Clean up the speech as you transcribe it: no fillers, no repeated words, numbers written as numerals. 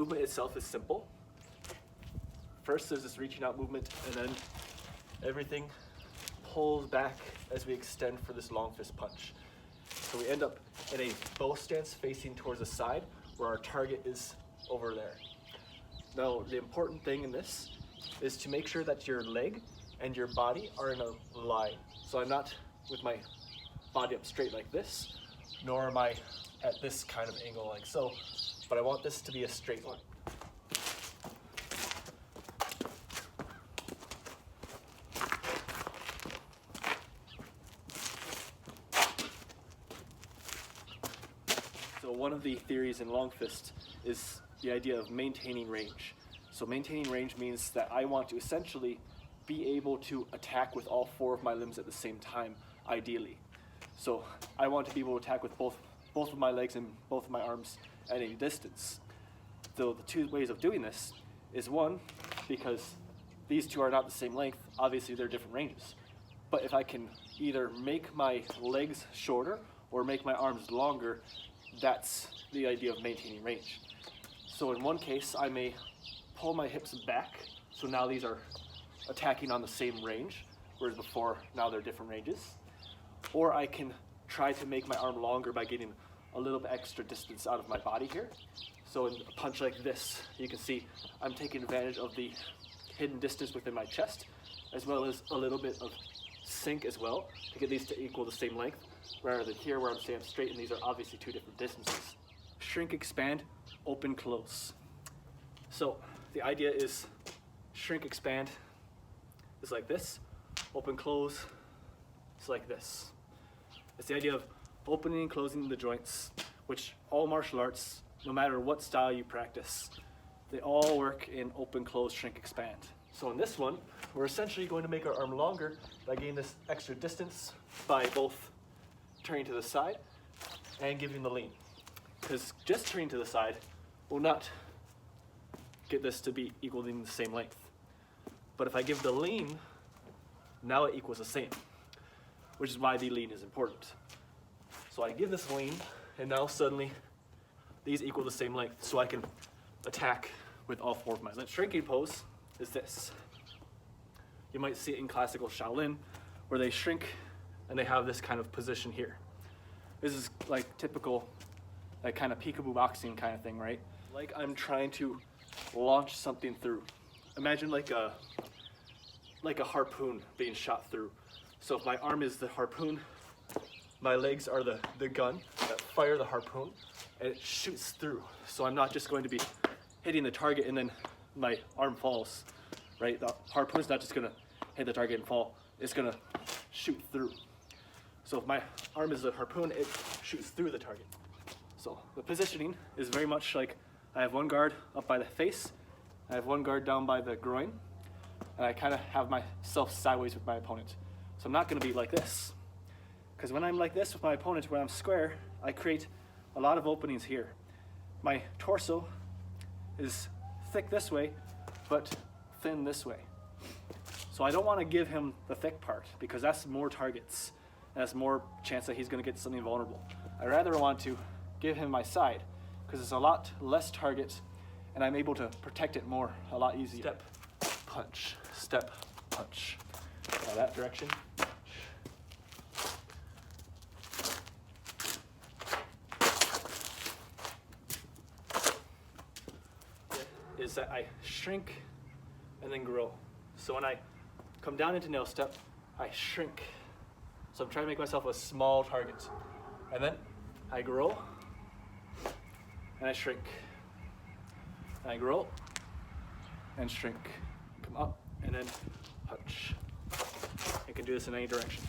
movement itself is simple. First, there's this reaching out movement, and then everything pulls back as we extend for this long fist punch. So we end up in a bow stance facing towards the side where our target is over there. Now, the important thing in this is to make sure that your leg and your body are in a line. So I'm not with my body up straight like this, nor am I at this kind of angle like so, but I want this to be a straight line. So one of the theories in long fist is the idea of maintaining range. So maintaining range means that I want to essentially be able to attack with all 4 of my limbs at the same time, ideally. So I want to be able to attack with both of my legs and both of my arms at any distance. So the 2 ways of doing this is, one, because these 2 are not the same length, obviously they're different ranges. But if I can either make my legs shorter or make my arms longer, that's the idea of maintaining range. So in one case, I may pull my hips back, so now these are attacking on the same range, whereas before, now they're different ranges. Or I can try to make my arm longer by getting a little bit extra distance out of my body here. So in a punch like this, you can see I'm taking advantage of the hidden distance within my chest, as well as a little bit of sink as well, to get these to equal the same length, rather than here where I'm staying up straight and these are obviously 2 different distances. Shrink, expand, open, close. So the idea is shrink, expand is like this, open, close is like this. It's the idea of opening and closing the joints, which all martial arts, no matter what style you practice, they all work in open, close, shrink, expand. So in this one, we're essentially going to make our arm longer by gaining this extra distance by both turning to the side and giving the lean. Because just turning to the side will not get this to be equaling the same length. But if I give the lean, now it equals the same, which is why the lean is important. So I give this lean, and now suddenly these equal the same length, so I can attack with all 4 of my limbs. Shrinking pose is this. You might see it in classical Shaolin, where they shrink and they have this kind of position here. This is like typical, like kind of peekaboo boxing kind of thing, right? Like I'm trying to launch something through. Imagine like a harpoon being shot through. So if my arm is the harpoon, my legs are the gun that fire the harpoon, and it shoots through. So I'm not just going to be hitting the target and then my arm falls, right? The harpoon's not just gonna hit the target and fall, it's gonna shoot through. So if my arm is the harpoon, it shoots through the target. So the positioning is very much like I have one guard up by the face, I have one guard down by the groin, and I kind of have myself sideways with my opponent. So I'm not gonna be like this. Because when I'm like this with my opponent, when I'm square, I create a lot of openings here. My torso is thick this way, but thin this way. So I don't want to give him the thick part, because that's more targets, and that's more chance that he's going to get something vulnerable. I rather want to give him my side, because it's a lot less target, and I'm able to protect it more, a lot easier. Step, punch, step, punch. Now that direction. Is that I shrink and then grow. So when I come down into nail step, I shrink. So I'm trying to make myself a small target. And then I grow and I shrink. And I grow and shrink. Come up and then punch. I can do this in any direction.